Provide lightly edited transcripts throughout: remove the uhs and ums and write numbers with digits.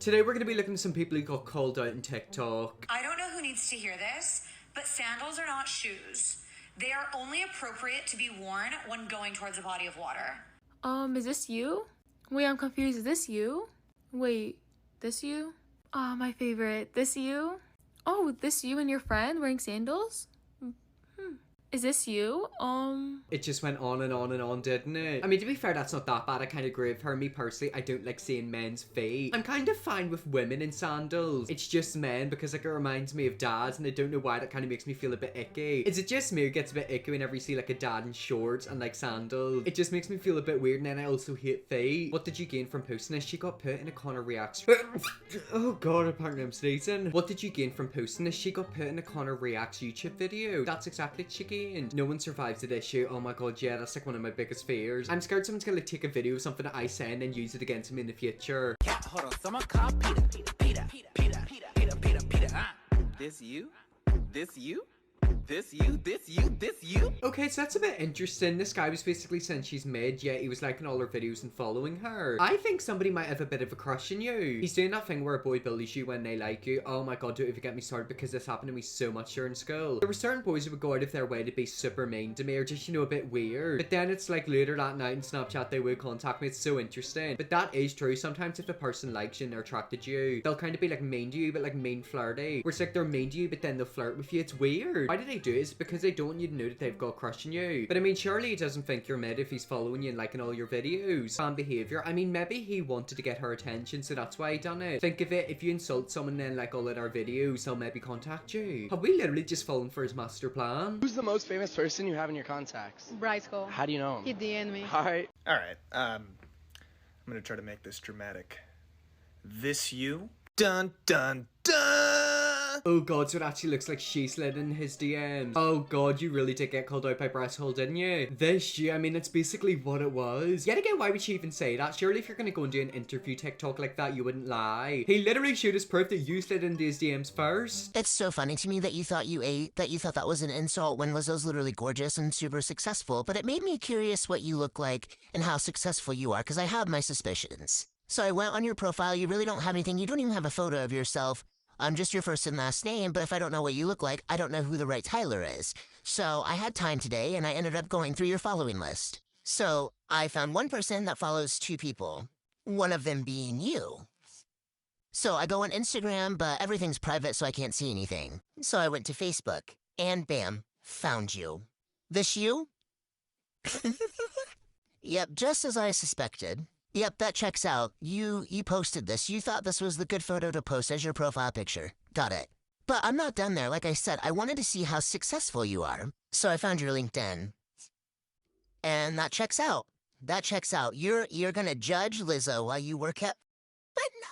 Today we're going to be looking at some people who got called out in TikTok. I don't know who needs to hear this, but sandals are not shoes. They are only appropriate to be worn when going towards a body of water. Is this you? Wait, I'm confused. Is this you? Wait, this you? Oh, my favorite. This you? Oh, this you and your friend wearing sandals? Is this you? It just went on and on and on, didn't it? I mean, to be fair, that's not that bad. I kind of agree with her. Me personally, I don't like seeing men's feet. I'm kind of fine with women in sandals. It's just men because like it reminds me of dads, and I don't know why that kind of makes me feel a bit icky. Is it just me who gets a bit icky whenever you see like a dad in shorts and like sandals? It just makes me feel a bit weird, and then I also hate feet. What did you gain from posting this? She got put in a Connor reacts. Oh god, apparently I'm sneezing. What did you gain from posting this? She got put in a Connor reacts YouTube video. That's exactly what she gained. No one survives the issue. Oh my god, yeah, that's like one of my biggest fears. I'm scared someone's gonna like take a video of something that I say and then use it against me in the future. Yeah, hold on, someone call Peter. This you? This you? This you? Okay, so that's a bit interesting. This guy was basically saying she's mid, yet he was liking all her videos and following her. I think somebody might have a bit of a crush on you. He's doing that thing where a boy bullies you when they like you. Oh my god, don't even get me started because this happened to me so much during school. There were certain boys who would go out of their way to be super mean to me or just, you know, a bit weird. But then it's like later that night in Snapchat they would contact me. It's so interesting. But that is true. Sometimes if a person likes you and they're attracted to you, they'll kind of be like mean to you, but like mean flirty. Where it's like they're mean to you, but then they'll flirt with you. It's weird. Why do they do it? Is it because they don't want you to know that they've got a crush on you? But I mean, surely he doesn't think you're mid if he's following you and liking all your videos. Fan behavior. I mean, maybe he wanted to get her attention, so that's why he done it. Think of it, if you insult someone then like all of our videos, they'll maybe contact you. Have we literally just fallen for his master plan? Who's the most famous person you have in your contacts? Bryce Cole. How do you know him? He DM'd me. Alright. I'm gonna try to make this dramatic. This you? Dun dun dun! Oh god, so it actually looks like she slid in his DMs. Oh god, you really did get called out by Breasthole, didn't you? This you, I mean, it's basically what it was. Yet again, why would she even say that? Surely if you're gonna go and do an interview TikTok like that, you wouldn't lie. He literally showed us proof that you slid into his DMs first. It's so funny to me that you thought that was an insult when Lizzo's literally gorgeous and super successful, but it made me curious what you look like and how successful you are, because I have my suspicions. So I went on your profile, you really don't have anything, you don't even have a photo of yourself. I'm just your first and last name, but if I don't know what you look like, I don't know who the right Tyler is. So I had time today, and I ended up going through your following list. So I found one person that follows two people, one of them being you. So I go on Instagram, but everything's private, so I can't see anything. So I went to Facebook, and bam, found you. This you? Yep, just as I suspected. Yep, that checks out. You posted this. You thought this was the good photo to post as your profile picture. Got it. But I'm not done there. Like I said, I wanted to see how successful you are. So I found your LinkedIn. And that checks out. That checks out. You're gonna judge Lizzo while you work at... But no.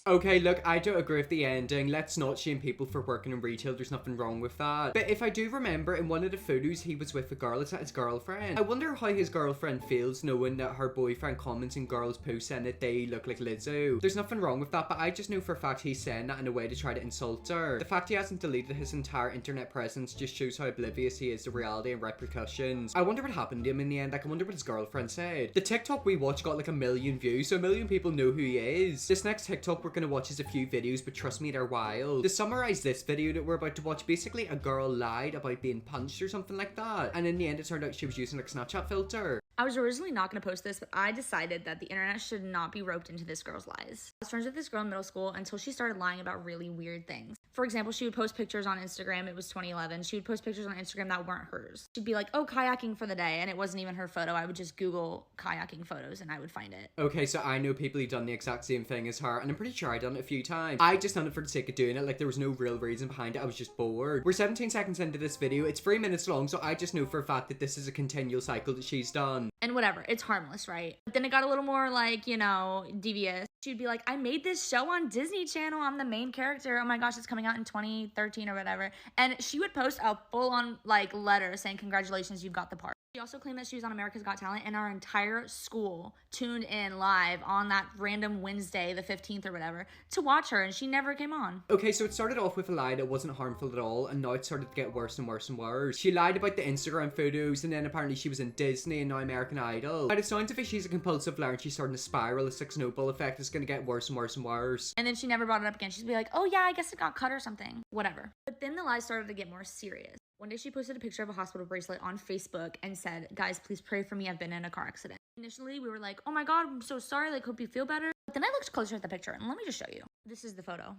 Okay, look, I don't agree with the ending. Let's not shame people for working in retail. There's nothing wrong with that. But if I do remember, in one of the photos, he was with a girl. Is that his girlfriend? I wonder how his girlfriend feels knowing that her boyfriend comments in girls' posts saying that they look like Lizzo. There's nothing wrong with that, but I just know for a fact he's saying that in a way to try to insult her. The fact he hasn't deleted his entire internet presence just shows how oblivious he is to reality and repercussions. I wonder what happened to him in the end. Like, I wonder what his girlfriend said. The TikTok we watched got like 1 million views, so 1 million people know who he is. This next TikTok we're gonna watch is a few videos, but trust me, they're wild. To summarize this video that we're about to watch, basically a girl lied about being punched or something like that, and in the end it turned out she was using like a Snapchat filter. I was originally not going to post this, but I decided that the internet should not be roped into this girl's lies. I was friends with this girl in middle school until she started lying about really weird things. For example, she would post pictures on Instagram. It was 2011. She would post pictures on Instagram that weren't hers. She'd be like, oh, kayaking for the day, and it wasn't even her photo. I would just Google kayaking photos and I would find it. Okay, so I know people who've done the exact same thing as her, and I'm pretty sure I've done it a few times. I just done it for the sake of doing it. Like, there was no real reason behind it. I was just bored. We're 17 seconds into this video. It's 3 minutes long, so I just know for a fact that this is a continual cycle that she's done. And whatever, it's harmless, right? But then it got a little more like, you know, devious. She'd be like, I made this show on Disney Channel. I'm the main character. Oh my gosh, it's coming out in 2013 or whatever. And she would post a full-on like letter saying, congratulations, you've got the part. She also claimed that she was on America's Got Talent, and our entire school tuned in live on that random Wednesday, the 15th or whatever, to watch her, and she never came on. Okay, so it started off with a lie that wasn't harmful at all, and now it started to get worse and worse and worse. She lied about the Instagram photos, and then apparently she was in Disney and now American Idol. By the sounds of it, she's a compulsive liar, and she's starting to spiral. It's like snowball effect. It's gonna get worse and worse and worse. And then she never brought it up again. She'd be like, oh yeah, I guess it got cut or something. Whatever. But then the lies started to get more serious. One day she posted a picture of a hospital bracelet on Facebook and said, guys, please pray for me. I've been in a car accident. Initially, we were like, oh my God, I'm so sorry. Like, hope you feel better. But then I looked closer at the picture, and let me just show you. This is the photo.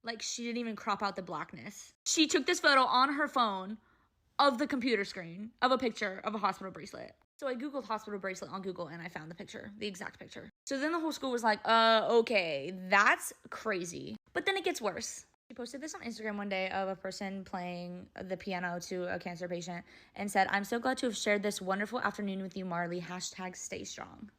Like, she didn't even crop out the blackness. She took this photo on her phone of the computer screen of a picture of a hospital bracelet. So I Googled hospital bracelet on Google, and I found the picture, the exact picture. So then the whole school was like, okay, that's crazy. But then it gets worse. She posted this on Instagram one day of a person playing the piano to a cancer patient and said, I'm so glad to have shared this wonderful afternoon with you, Marley. # stay strong.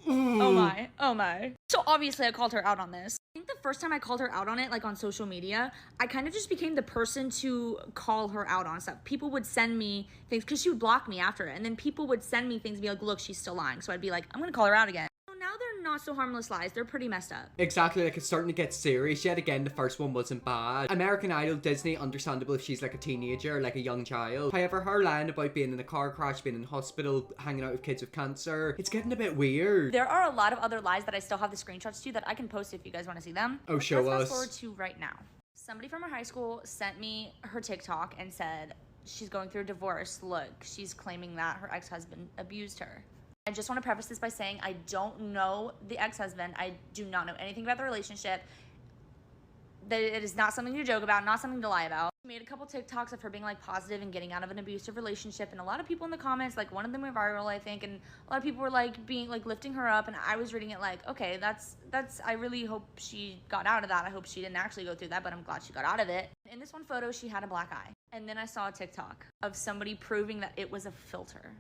Oh my, oh my. So obviously I called her out on this. I think the first time I called her out on it, like on social media, I kind of just became the person to call her out on stuff. People would send me things, because she would block me after it, and then people would send me things and be like, look, she's still lying. So I'd be like, I'm gonna call her out again. Now they're not so harmless lies. They're pretty messed up. Exactly, like it's starting to get serious. Yet again, the first one wasn't bad. American Idol, Disney, understandable if she's like a teenager, like a young child. However, her lying about being in a car crash, being in hospital, hanging out with kids with cancer, it's getting a bit weird. There are a lot of other lies that I still have the screenshots to that I can post if you guys want to see them. Oh, show Let's us. fast forward to right now. Somebody from our high school sent me her TikTok and said, she's going through a divorce. Look, she's claiming that her ex-husband abused her. I just want to preface this by saying I don't know the ex-husband. I do not know anything about the relationship. That it is not something to joke about, not something to lie about. She made a couple TikToks of her being like positive and getting out of an abusive relationship, and a lot of people in the comments, like one of them went viral, I think, and a lot of people were like being like lifting her up, and I was reading it like, okay, that's I really hope she got out of that. I hope she didn't actually go through that, but I'm glad she got out of it. In this one photo, she had a black eye. And then I saw a TikTok of somebody proving that it was a filter.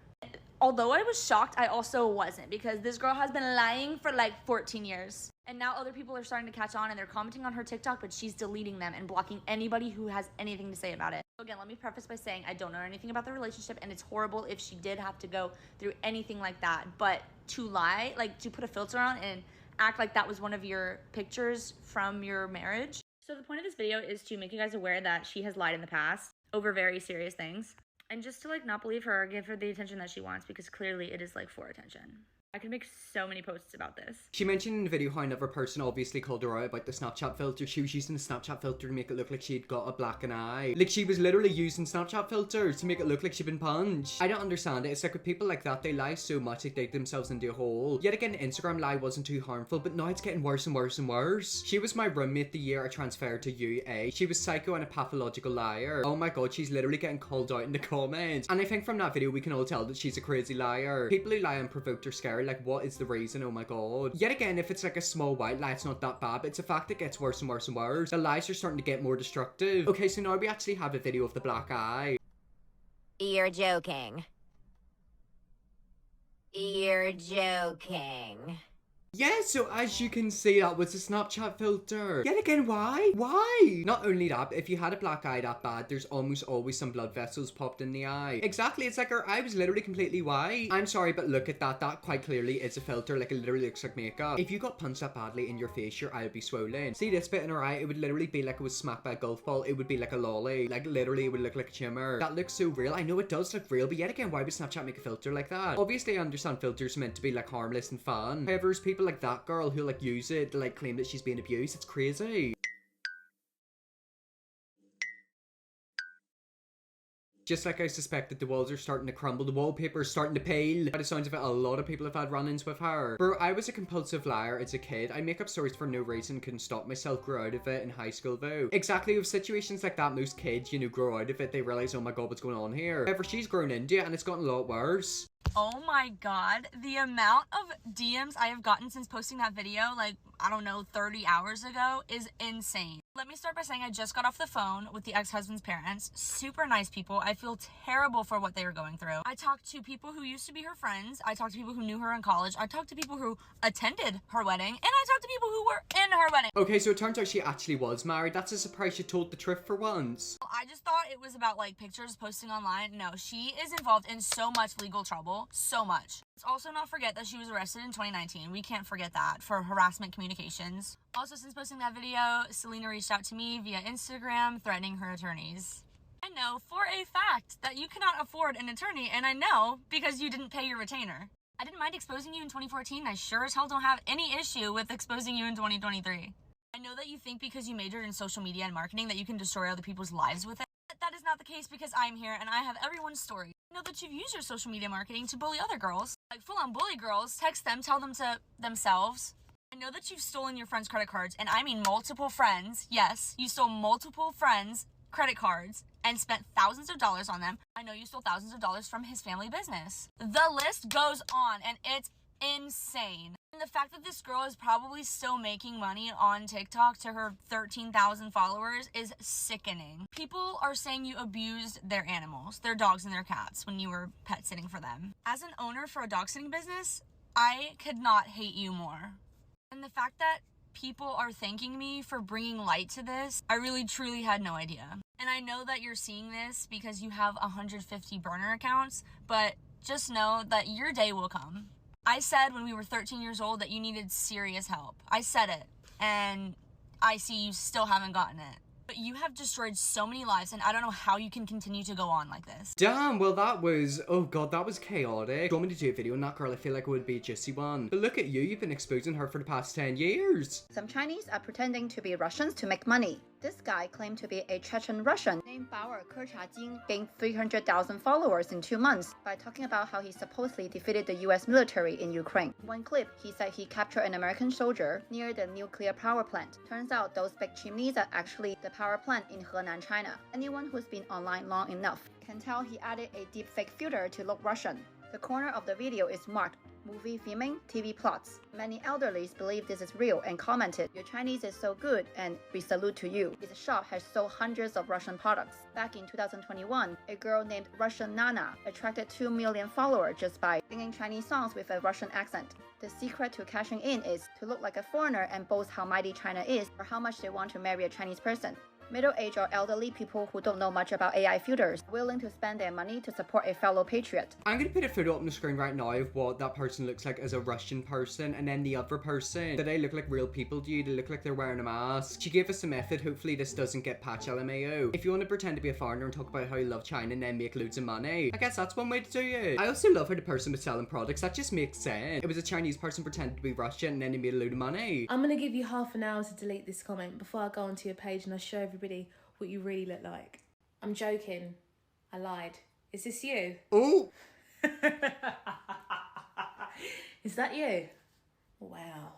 Although I was shocked, I also wasn't, because this girl has been lying for like 14 years. And now other people are starting to catch on, and they're commenting on her TikTok, but she's deleting them and blocking anybody who has anything to say about it. So again, let me preface by saying I don't know anything about the relationship, and it's horrible if she did have to go through anything like that. But to lie, like to put a filter on and act like that was one of your pictures from your marriage. So the point of this video is to make you guys aware that she has lied in the past over very serious things. And just to like not believe her or give her the attention that she wants, because clearly it is like for attention. I could make so many posts about this. She mentioned in the video how another person obviously called her out about the Snapchat filter. She was using the Snapchat filter to make it look like she'd got a blackened eye. Like she was literally using Snapchat filters to make it look like she'd been punched. I don't understand it. It's like with people like that, they lie so much they dig themselves into a hole. Yet again, the Instagram lie wasn't too harmful, but now it's getting worse and worse and worse. She was my roommate the year I transferred to UA. She was psycho and a pathological liar. Oh my god, she's literally getting called out in the comments. And I think from that video we can all tell that she's a crazy liar. People who lie unprovoked are scary. Like, what is the reason? Oh my god. Yet again, if it's like a small white lie, it's not that bad, but it's a fact that gets worse and worse and worse. The lies are starting to get more destructive. Okay, so now we actually have a video of the black eye. You're joking. You're joking. Yeah, so as you can see, that was a Snapchat filter. Yet again, why? Why? Not only that, but if you had a black eye that bad, there's almost always some blood vessels popped in the eye. Exactly, it's like her eye was literally completely white. I'm sorry, but look at that. That quite clearly is a filter. Like, it literally looks like makeup. If you got punched that badly in your face, your eye would be swollen. See this bit in her eye? It would literally be like it was smacked by a golf ball. It would be like a lolly. Like, literally, it would look like a shimmer. That looks so real. I know it does look real, but yet again, why would Snapchat make a filter like that? Obviously, I understand filters are meant to be like harmless and fun. However, there's people like that girl who like use it to like claim that she's being abused. It's crazy. Just like I suspected, the walls are starting to crumble, the wallpaper is starting to pale. By the sounds of it, a lot of people have had run-ins with her. Bro, I was a compulsive liar as a kid. I make up stories for no reason, couldn't stop myself, grew out of it in high school though. Exactly, with situations like that, most kids, you know, grow out of it, they realize, oh my god, what's going on here? However, she's grown into it and it's gotten a lot worse. Oh my god, the amount of DMs I have gotten since posting that video, like, I don't know, 30 hours ago, is insane. Let me start by saying I just got off the phone with the ex-husband's parents. Super nice people. I feel terrible for what they were going through. I talked to people who used to be her friends. I talked to people who knew her in college. I talked to people who attended her wedding. And I talked to people who were in her wedding. Okay, so it turns out she actually was married. That's a surprise she told the truth for once. I just thought it was about like pictures posting online. No, she is involved in so much legal trouble. So much. Let's also not forget that she was arrested in 2019. We can't forget that, for harassment communications. Also, since posting that video, Selena reached out to me via Instagram threatening her attorneys. I know for a fact that you cannot afford an attorney, and I know because you didn't pay your retainer. I didn't mind exposing you in 2014. I sure as hell don't have any issue with exposing you in 2023. I know that you think because you majored in social media and marketing that you can destroy other people's lives with it. But that is not the case because I'm here and I have everyone's story. I know that you've used your social media marketing to bully other girls. Like full-on bully girls, text them, tell them to themselves. I know that you've stolen your friends' credit cards, and I mean multiple friends. Yes, you stole multiple friends' credit cards and spent thousands of dollars on them. I know you stole thousands of dollars from his family business. The list goes on, and it's insane. And the fact that this girl is probably still making money on TikTok to her 13,000 followers is sickening. People are saying you abused their animals, their dogs and their cats, when you were pet sitting for them. As an owner for a dog sitting business, I could not hate you more. And the fact that people are thanking me for bringing light to this, I really truly had no idea. And I know that you're seeing this because you have 150 burner accounts, but just know that your day will come. I said when we were 13 years old that you needed serious help. I said it, and I see you still haven't gotten it. But you have destroyed so many lives, and I don't know how you can continue to go on like this. Damn, well that was, oh god, that was chaotic. Do you want me to do a video on that girl? I feel like it would be a juicy one. But look at you, you've been exposing her for the past 10 years. Some Chinese are pretending to be Russians to make money. This guy claimed to be a Chechen Russian named Bauer Kerchajin, gained 300,000 followers in 2 months by talking about how he supposedly defeated the US military in Ukraine. In one clip, he said he captured an American soldier near the nuclear power plant. Turns out those big chimneys are actually the power plant in Henan, China. Anyone who's been online long enough can tell he added a deepfake filter to look Russian. The corner of the video is marked movie filming, TV plots. Many elderlies believe this is real and commented, "Your Chinese is so good and we salute to you." His shop has sold hundreds of Russian products. Back in 2021, a girl named Russian Nana attracted 2 million followers just by singing Chinese songs with a Russian accent. The secret to cashing in is to look like a foreigner and boast how mighty China is or how much they want to marry a Chinese person. Middle-aged or elderly people who don't know much about AI filters are willing to spend their money to support a fellow patriot. I'm going to put a photo up on the screen right now of what that person looks like as a Russian person, and then the other person. Do they look like real people to you? They look like they're wearing a mask. She gave us a method. Hopefully this doesn't get patch LMAO. If you want to pretend to be a foreigner and talk about how you love China and then make loads of money, I guess that's one way to do it. I also love how the person was selling products. That just makes sense. It was a Chinese person pretending to be Russian and then they made a load of money. I'm going to give you half an hour to delete this comment before I go onto your page and I show everybody what you really look like. I'm joking. I lied. Is this you? Oh! Is that you? Wow.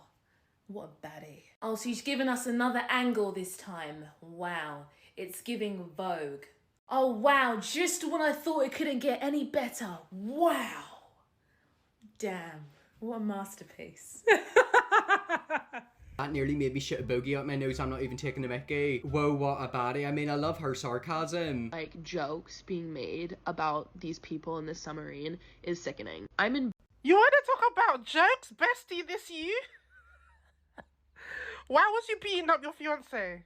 What a baddie. Oh, so she's given us another angle this time. Wow. It's giving Vogue. Oh, wow. Just when I thought it couldn't get any better. Wow. Damn. What a masterpiece. That nearly made me shit a bogey out my nose. I'm not even taking a mickey. Whoa, what a baddie. I mean, I love her sarcasm. Like, jokes being made about these people in this submarine is sickening. You want to talk about jokes, bestie, this you? Why was you beating up your fiancé?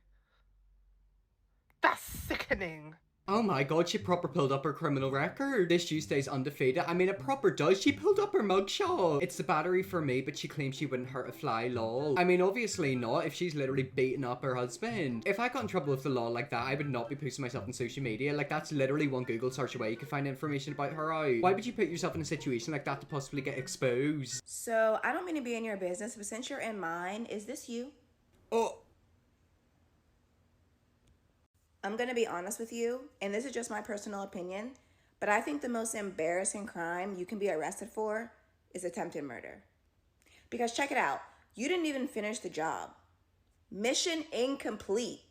That's sickening. Oh my god, she proper pulled up her criminal record. This Tuesday's undefeated. I mean, it proper does. She pulled up her mugshot. It's the battery for me, but she claims she wouldn't hurt a fly, lol. I mean, obviously not if she's literally beating up her husband. If I got in trouble with the law like that, I would not be posting myself on social media. Like, that's literally one Google search away. You can find information about her out. Why would you put yourself in a situation like that to possibly get exposed? So, I don't mean to be in your business, but since you're in mine, is this you? Oh. I'm going to be honest with you, and this is just my personal opinion, but I think the most embarrassing crime you can be arrested for is attempted murder. Because check it out, you didn't even finish the job. Mission incomplete,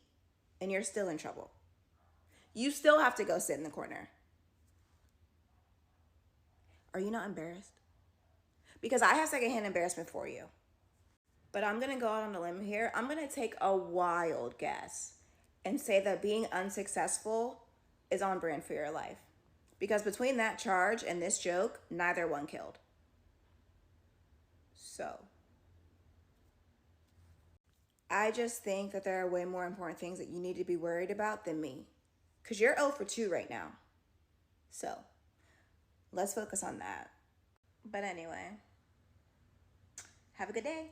and you're still in trouble. You still have to go sit in the corner. Are you not embarrassed? Because I have secondhand embarrassment for you. but I'm gonna go out on a limb here. I'm gonna take a wild guess and say that being unsuccessful is on brand for your life. Because between that charge and this joke, neither one killed. So, I just think that there are way more important things that you need to be worried about than me. Because you're 0 for 2 right now. So, let's focus on that. But anyway, have a good day.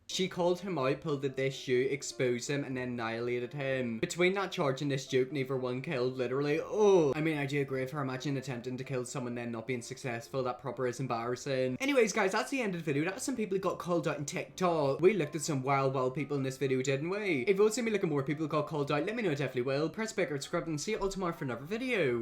She called him out, pulled the dish shoe, exposed him, and then annihilated him. Between that charge and this joke, neither one killed, literally. Oh, I mean, I do agree with her. Imagine attempting to kill someone then not being successful. That proper is embarrassing. Anyways, guys, that's the end of the video. That was some people who got called out in TikTok. We looked at some wild people in this video, didn't we? If you want to see me look at more people who got called out, let me know, I definitely will. Press bigger, subscribe, and see you all tomorrow for another video.